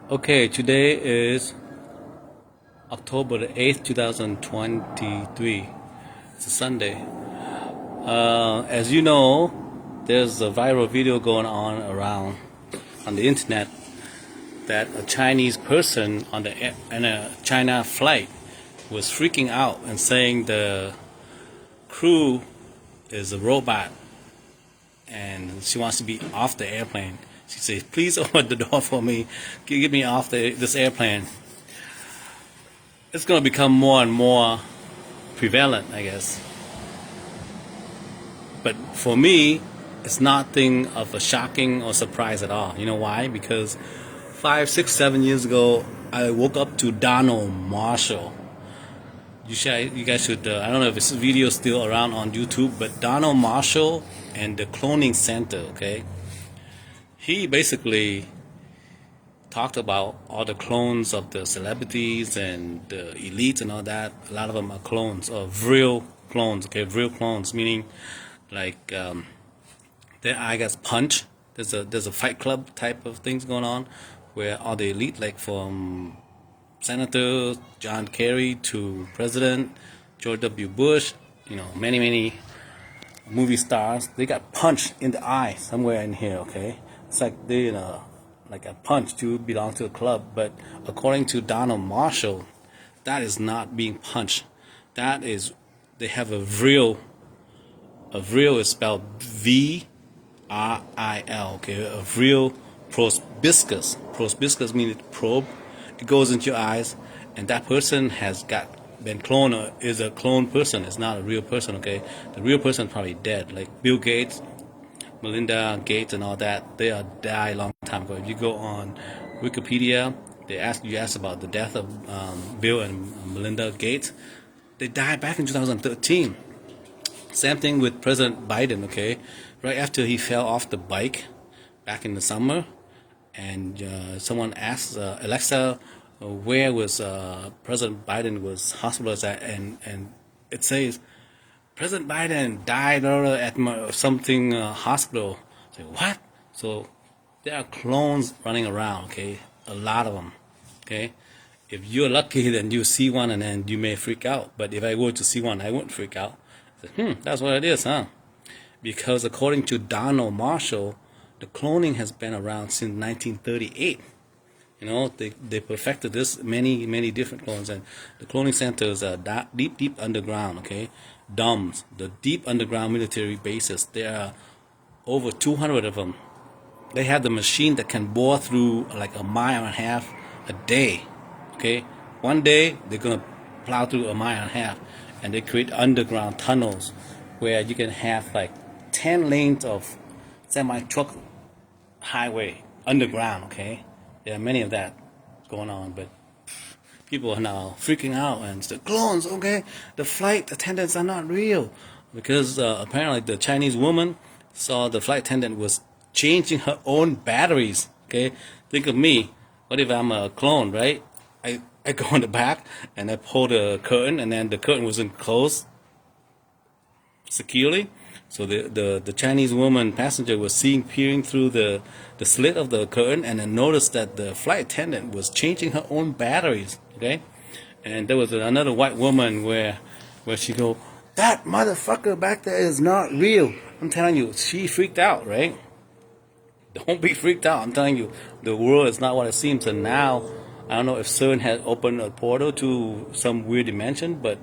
Okay, today is October the 8th, 2023. It's a Sunday. As you know, there's a viral video going on around on the internet that a Chinese person in a China flight was freaking out and saying the crew is a robot and she wants to be off the airplane. She says, "Please open the door for me. Get me off this airplane." It's going to become more and more prevalent, I guess. But for me, it's nothing of a shocking or surprise at all. You know why? Because 5, 6, 7 years ago, I woke up to Donald Marshall. You guys should. I don't know if this video is still around on YouTube, but Donald Marshall and the Cloning Center. Okay, he basically talked about all the clones of the celebrities and the elites and all that. A lot of them are clones or vril clones. Okay, vril clones meaning like there I guess punch. There's a fight club type of things going on where all the elite, like from Senator John Kerry to President George W. Bush, many movie stars, they got punched in the eye somewhere in here. Okay, it's like they like a punch to belong to a club, but according to Donald Marshall, that is not being punched. That is, they have a vril. A vril is spelled vril. Okay, a vril proboscis. Proboscis means probe. It goes into your eyes, and that person has been cloned or is a cloned person. It's not a real person. Okay, the real person is probably dead, like Bill Gates, Melinda Gates, and all that. They are died a long time ago. If you go on Wikipedia, you ask about the death of Bill and Melinda Gates. They died back in 2013. Same thing with President Biden. Okay, right after he fell off the bike back in the summer, and someone asked Alexa, where was President Biden was hospitalized at, and it says President Biden died at something hospital. Say what? So there are clones running around. Okay, a lot of them. Okay, if you're lucky, then you see one and then you may freak out. But if I were to see one, I wouldn't freak out. I say, that's what it is, huh? Because according to Donald Marshall, the cloning has been around since 1938. They perfected this many different clones, and the cloning centers are deep underground. Okay, DUMBs, the deep underground military bases. There are over 200 of them. They have the machine that can bore through like a mile and a half a day. Okay, one day they're gonna plow through a mile and a half, and they create underground tunnels where you can have like 10 lanes of semi-truck highway underground. Okay, there are many of that going on, but people are now freaking out and the clones. Okay, the flight attendants are not real because apparently the Chinese woman saw the flight attendant was changing her own batteries. Okay, think of me. What if I'm a clone, right? I go in the back and I pull the curtain, and then the curtain wasn't closed securely. So the Chinese woman passenger was peering through the slit of the curtain, and then noticed that the flight attendant was changing her own batteries. Okay, and there was another white woman where she go, "That motherfucker back there is not real." I'm telling you, she freaked out, right? Don't be freaked out. I'm telling you, the world is not what it seems. And now, I don't know if CERN has opened a portal to some weird dimension, but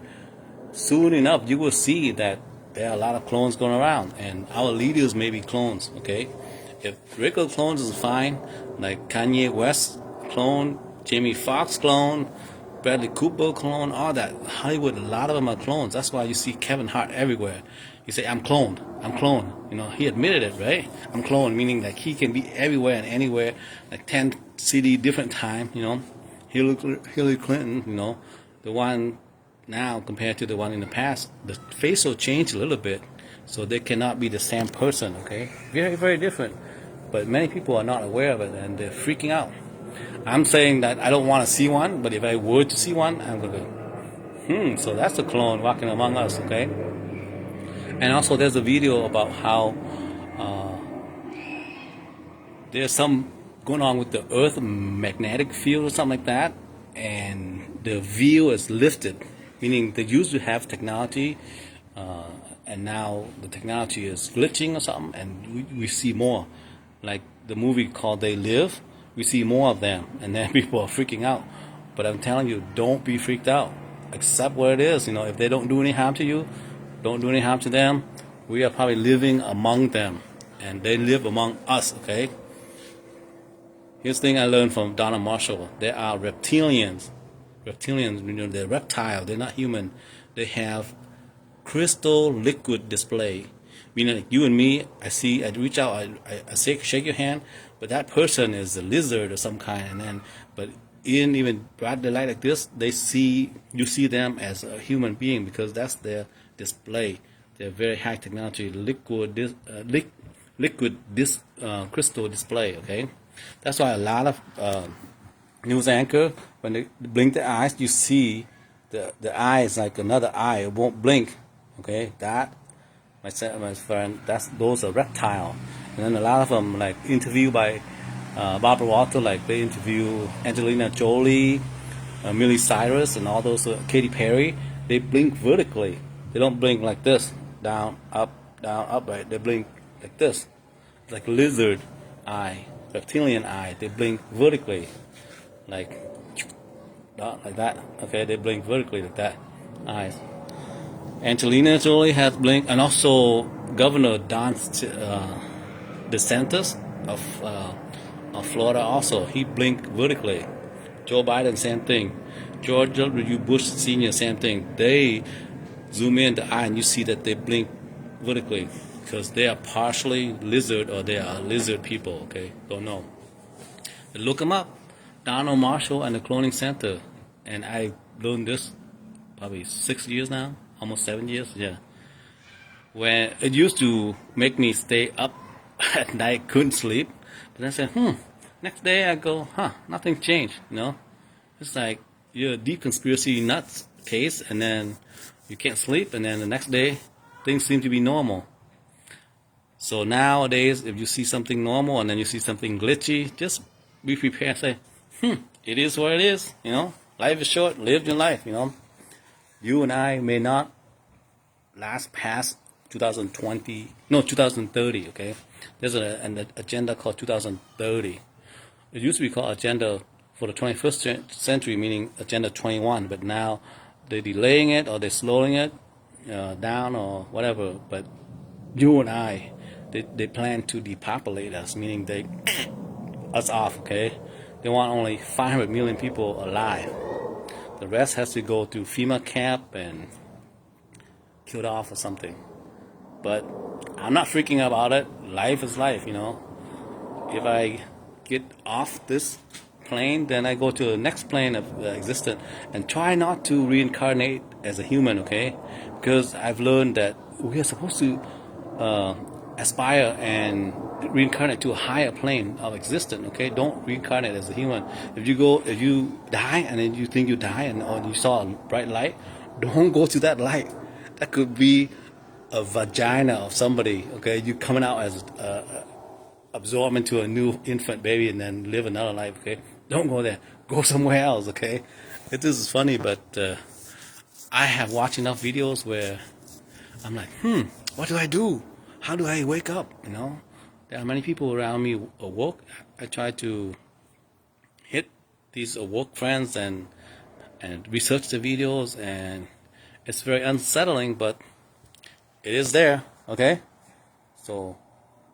soon enough, you will see that there are a lot of clones going around, and our leaders may be clones. Okay, if regular clones is fine, like Kanye West clone, Jamie Foxx clone, Bradley Cooper clone, all that. Hollywood, a lot of them are clones. That's why you see Kevin Hart everywhere. You say, I'm cloned. I'm cloned. He admitted it, right? I'm cloned, meaning like he can be everywhere and anywhere, like 10 city different time. Hillary Clinton, the one now compared to the one in the past, the face will change a little bit, so they cannot be the same person. Okay, very different. But many people are not aware of it, and they're freaking out. I'm saying that I don't want to see one, but if I were to see one, I'm gonna go, so that's a clone walking among us. Okay, and also there's a video about how there's some going on with the Earth magnetic field or something like that, and the view is lifted, meaning they used to have technology, and now the technology is glitching or something, and we see more. Like the movie called They Live, we see more of them, and then people are freaking out. But I'm telling you, don't be freaked out. Accept what it is. You know, if they don't do any harm to you, don't do any harm to them. We are probably living among them, and they live among us. Okay. Here's the thing I learned from Donna Marshall. There are reptilians. Reptilians, you know, they're reptile. They're not human. They have crystal liquid display. Meaning, like you and me, I reach out, I shake your hand, but that person is a lizard or some kind. And then, but in even bright light like this, you see them as a human being because that's their display. They're very high technology crystal display. Okay. That's why a lot of news anchor, when they blink their eyes, you see the eyes like another eye. It won't blink. Okay, that my friend, those are reptile. And then a lot of them like interviewed by Barbara Walter, like they interview Angelina Jolie, Miley Cyrus, and all those Katy Perry. They blink vertically. They don't blink like this, down, up, right? They blink like this, like lizard eye. Reptilian eye, they blink vertically, like that. Okay, they blink vertically like that. Eyes. Angelina Jolie has blinked, and also Governor Don DeSantis of Florida also he blinked vertically. Joe Biden, same thing. George W. Bush Sr., same thing. They zoom in the eye and you see that they blink vertically. Because they are partially lizard or they are lizard people, okay? Don't know. But look them up. Donald Marshall and the Cloning Center. And I learned this probably 6 years now, almost 7 years, yeah. When it used to make me stay up at night, couldn't sleep. But then I said, next day I go, nothing changed, you know? It's like you're a deep conspiracy nuts case and then you can't sleep and then the next day things seem to be normal. So nowadays, if you see something normal and then you see something glitchy, just be prepared. Say, it is what it is. You know, life is short. Live your life. You know, you and I may not last past 2030. Okay, there's an agenda called 2030. It used to be called Agenda for the 21st century, meaning Agenda 21. But now they're delaying it or they're slowing it down or whatever. But you and I. They plan to depopulate us, meaning they us off, okay? They want only 500 million people alive. The rest has to go to FEMA camp and killed off or something. But I'm not freaking about it. Life is life, you know. If I get off this plane, then I go to the next plane of existence and try not to reincarnate as a human, okay? Because I've learned that we are supposed to aspire and reincarnate to a higher plane of existence. Okay, don't reincarnate as a human. If you die and then you think you die or you saw a bright light, don't go to that light. That could be a vagina of somebody. Okay, you coming out as absorbed into a new infant baby and then live another life. Okay, don't go there. Go somewhere else. Okay, this is funny, but I have watched enough videos where I'm like, what do I do? How do I wake up? You know, there are many people around me awoke. I try to hit these awoke friends and research the videos, and it's very unsettling, but it is there. Okay, so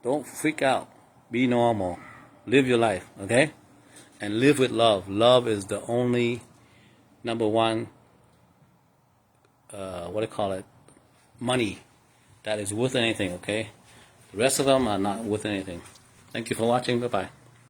don't freak out. Be normal. Live your life. Okay, and live with love. Love is the only number one. What do you call it? Money. That is worth anything, okay? The rest of them are not worth anything. Thank you for watching. Bye-bye.